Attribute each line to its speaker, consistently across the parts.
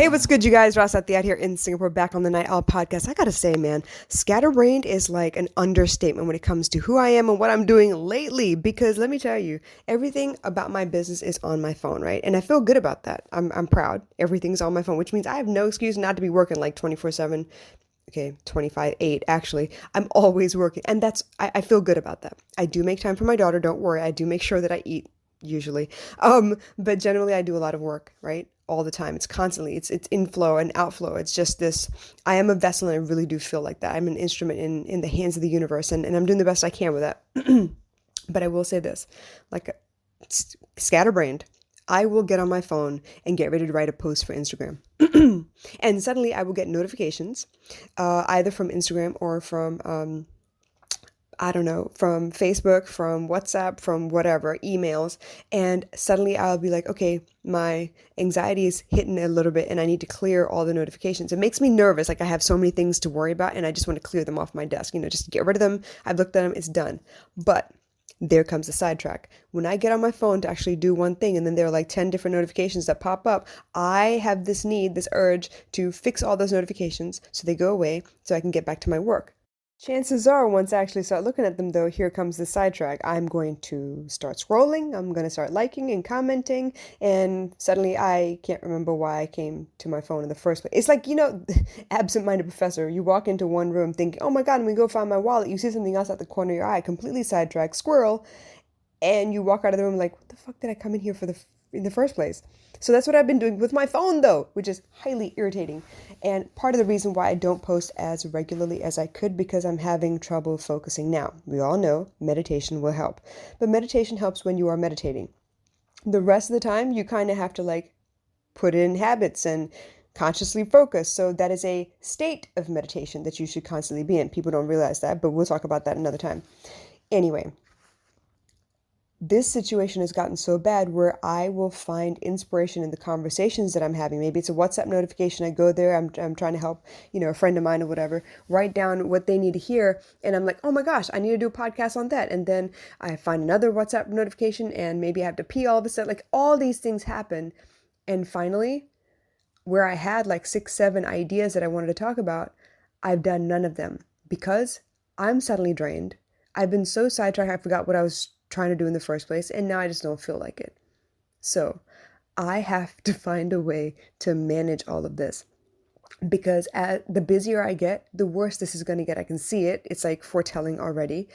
Speaker 1: Hey, what's good, you guys? Ross Athiat here in Singapore, back on the Night Owl podcast. I gotta say, man, scatterbrained is like an understatement when it comes to who I am and what I'm doing lately. Because let me tell you, everything about my business is on my phone, right? And I feel good about that. I'm proud. Everything's on my phone, which means I have no excuse not to be working like 24/7. Okay, 25/8 actually. I'm always working, and I feel good about that. I do make time for my daughter. Don't worry. I do make sure that I eat usually. But generally I do a lot of work, right? All the time. It's constantly, it's inflow and outflow. It's just this, I am a vessel and I really do feel like that. I'm an instrument in the hands of the universe, and I'm doing the best I can with that. But I will say this, like scatterbrained, I will get on my phone and get ready to write a post for Instagram. And suddenly I will get notifications, either from Instagram or from I don't know, from Facebook, from WhatsApp, from whatever, emails. And suddenly I'll be like, okay, my anxiety is hitting a little bit and I need to clear all the notifications. It makes me nervous. Like I have so many things to worry about and I just want to clear them off my desk, just get rid of them. I've looked at them, it's done. But there comes the sidetrack. When I get on my phone to actually do one thing and then there are like 10 different notifications that pop up, I have this need, this urge to fix all those notifications so they go away so I can get back to my work. Chances are, once I actually start looking at them, though, here comes the sidetrack. I'm going to start scrolling, I'm going to start liking and commenting, and suddenly I can't remember why I came to my phone in the first place. It's like, absent-minded professor. You walk into one room thinking, oh my God, let me go find my wallet. You see something else at the corner of your eye, completely sidetracked, squirrel, and you walk out of the room like, what the fuck did I come in here for in the first place? So that's what I've been doing with my phone, though, which is highly irritating. And part of the reason why I don't post as regularly as I could, because I'm having trouble focusing now. We all know meditation will help, but meditation helps when you are meditating. The rest of the time, you kind of have to like put in habits and consciously focus. So that is a state of meditation that you should constantly be in. People don't realize that, but we'll talk about that another time. Anyway, this situation has gotten so bad where I will find inspiration in the conversations that I'm having. Maybe it's a WhatsApp notification. I go there, I'm trying to help, a friend of mine or whatever, write down what they need to hear. And I'm like, oh my gosh, I need to do a podcast on that. And then I find another WhatsApp notification and maybe I have to pee all of a sudden. Like all these things happen. And finally, where I had like 6, 7 ideas that I wanted to talk about, I've done none of them because I'm suddenly drained. I've been so sidetracked, I forgot what I was trying to do in the first place, and now I just don't feel like it. So I have to find a way to manage all of this, because the busier I get, the worse this is going to get. I can see it. It's like foretelling already.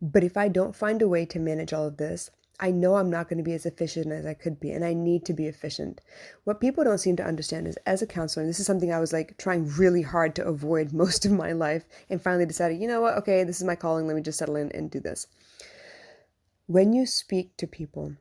Speaker 1: But if I don't find a way to manage all of this, I know I'm not going to be as efficient as I could be, and I need to be efficient. What people don't seem to understand is, as a counselor, and this is something I was like trying really hard to avoid most of my life, and finally decided, you know what, okay, this is my calling, let me just settle in and do this. When you speak to people,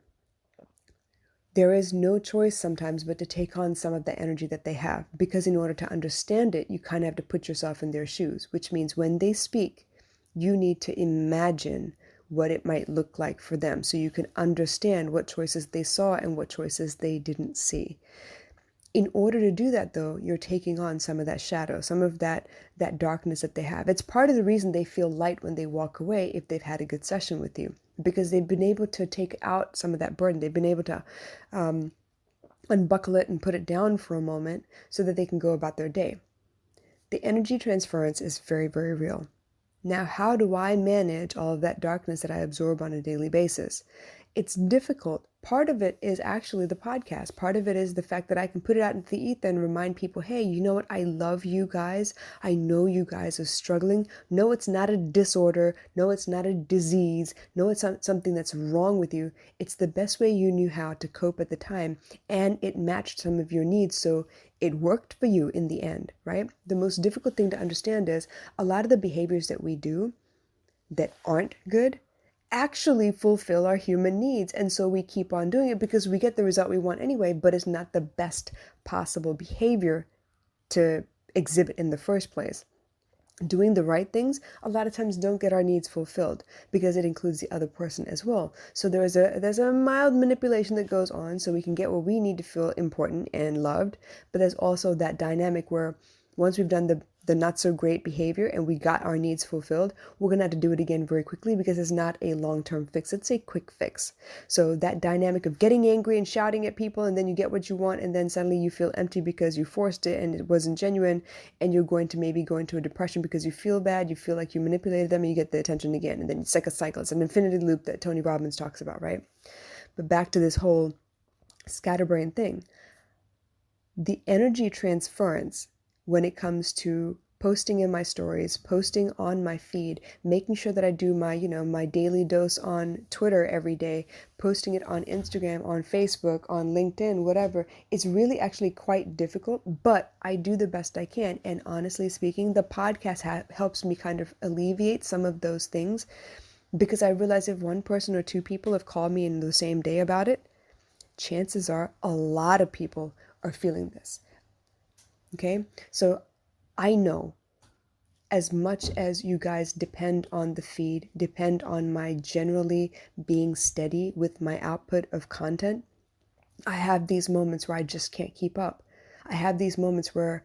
Speaker 1: there is no choice sometimes but to take on some of the energy that they have, because in order to understand it, you kind of have to put yourself in their shoes, which means when they speak, you need to imagine what it might look like for them so you can understand what choices they saw and what choices they didn't see. In order to do that, though, you're taking on some of that shadow, some of that darkness that they have. It's part of the reason they feel light when they walk away if they've had a good session with you, because they've been able to take out some of that burden. They've been able to unbuckle it and put it down for a moment so that they can go about their day. The energy transference is very, very real. Now, how do I manage all of that darkness that I absorb on a daily basis? It's difficult. Part of it is actually the podcast. Part of it is the fact that I can put it out into the ether and remind people, hey, you know what? I love you guys. I know you guys are struggling. No, it's not a disorder. No, it's not a disease. No, it's not something that's wrong with you. It's the best way you knew how to cope at the time, and it matched some of your needs. So it worked for you in the end, right? The most difficult thing to understand is a lot of the behaviors that we do that aren't good actually fulfill our human needs. And so we keep on doing it because we get the result we want anyway, but it's not the best possible behavior to exhibit in the first place. Doing the right things a lot of times don't get our needs fulfilled because it includes the other person as well. So there's a mild manipulation that goes on so we can get what we need to feel important and loved, but there's also that dynamic where once we've done the not so great behavior and we got our needs fulfilled, we're going to have to do it again very quickly because it's not a long-term fix. It's a quick fix. So that dynamic of getting angry and shouting at people and then you get what you want and then suddenly you feel empty because you forced it and it wasn't genuine, and you're going to maybe go into a depression because you feel bad, you feel like you manipulated them and you get the attention again. And then it's like a cycle. It's an infinity loop that Tony Robbins talks about, right? But back to this whole scatterbrain thing. The energy transference when it comes to posting in my stories, posting on my feed, making sure that I do my, my daily dose on Twitter every day, posting it on Instagram, on Facebook, on LinkedIn, whatever, it's really actually quite difficult, but I do the best I can. And honestly speaking, the podcast helps me kind of alleviate some of those things, because I realize if one person or two people have called me in the same day about it, chances are a lot of people are feeling this. Okay? So I know as much as you guys depend on the feed, depend on my generally being steady with my output of content, I have these moments where I just can't keep up. I have these moments where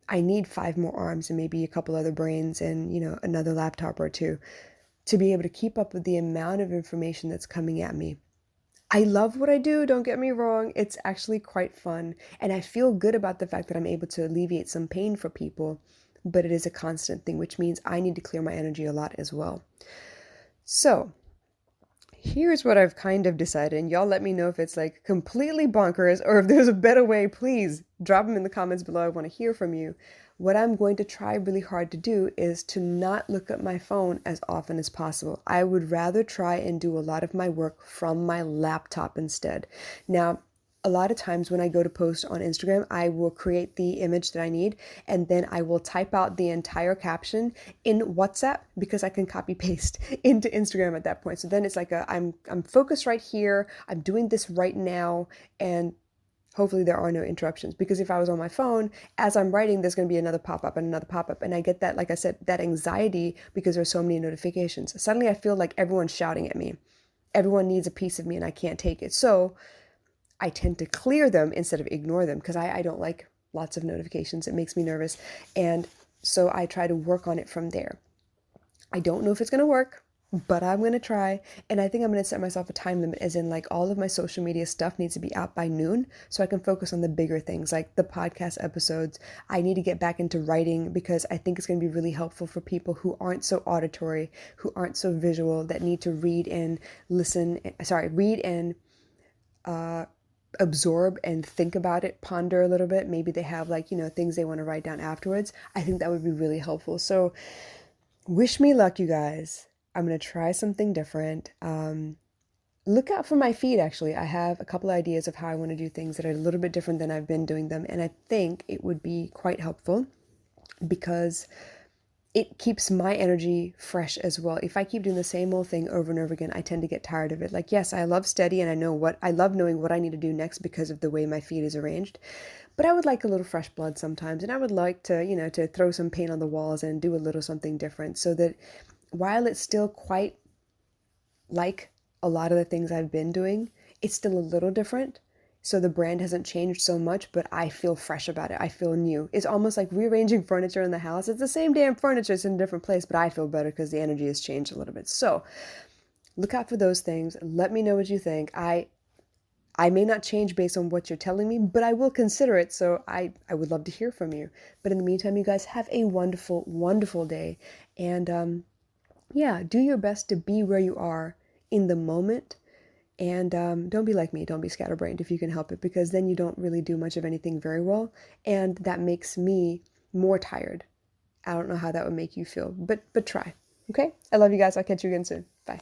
Speaker 1: I need 5 more arms and maybe a couple other brains and, another laptop or two to be able to keep up with the amount of information that's coming at me. I love what I do, don't get me wrong. It's actually quite fun. And I feel good about the fact that I'm able to alleviate some pain for people, but it is a constant thing, which means I need to clear my energy a lot as well. So here's what I've kind of decided, and y'all let me know if it's like completely bonkers or if there's a better way. Please drop them in the comments below. I want to hear from you. What I'm going to try really hard to do is to not look at my phone as often as possible. I would rather try and do a lot of my work from my laptop instead. Now, a lot of times when I go to post on Instagram, I will create the image that I need and then I will type out the entire caption in WhatsApp because I can copy paste into Instagram at that point. So then it's like I'm focused right here. I'm doing this right now, and hopefully there are no interruptions, because if I was on my phone, as I'm writing, there's going to be another pop-up and another pop-up. And I get that, like I said, that anxiety because there's so many notifications. Suddenly I feel like everyone's shouting at me. Everyone needs a piece of me and I can't take it. So I tend to clear them instead of ignore them because I don't like lots of notifications. It makes me nervous. And so I try to work on it from there. I don't know if it's going to work, but I'm going to try. And I think I'm going to set myself a time limit, as in like all of my social media stuff needs to be out by noon so I can focus on the bigger things like the podcast episodes. I need to get back into writing because I think it's going to be really helpful for people who aren't so auditory, who aren't so visual, that need to read and absorb and think about it, ponder a little bit. Maybe they have things they want to write down afterwards. I think that would be really helpful. So wish me luck, you guys. I'm going to try something different. Look out for my feed, actually. I have a couple of ideas of how I want to do things that are a little bit different than I've been doing them. And I think it would be quite helpful because it keeps my energy fresh as well. If I keep doing the same old thing over and over again, I tend to get tired of it. Like, yes, I love steady and I love knowing what I need to do next because of the way my feed is arranged. But I would like a little fresh blood sometimes. And I would like to, to throw some paint on the walls and do a little something different so that while it's still quite like a lot of the things I've been doing, it's still a little different. So the brand hasn't changed so much, but I feel fresh about it. I feel new. It's almost like rearranging furniture in the house. It's the same damn furniture, it's in a different place, but I feel better because the energy has changed a little bit. So look out for those things. Let me know what you think. I may not change based on what you're telling me, but I will consider it. So I would love to hear from you. But in the meantime, you guys have a wonderful, wonderful day. And do your best to be where you are in the moment. And don't be like me. Don't be scatterbrained if you can help it, because then you don't really do much of anything very well. And that makes me more tired. I don't know how that would make you feel, but try. Okay? I love you guys. I'll catch you again soon. Bye.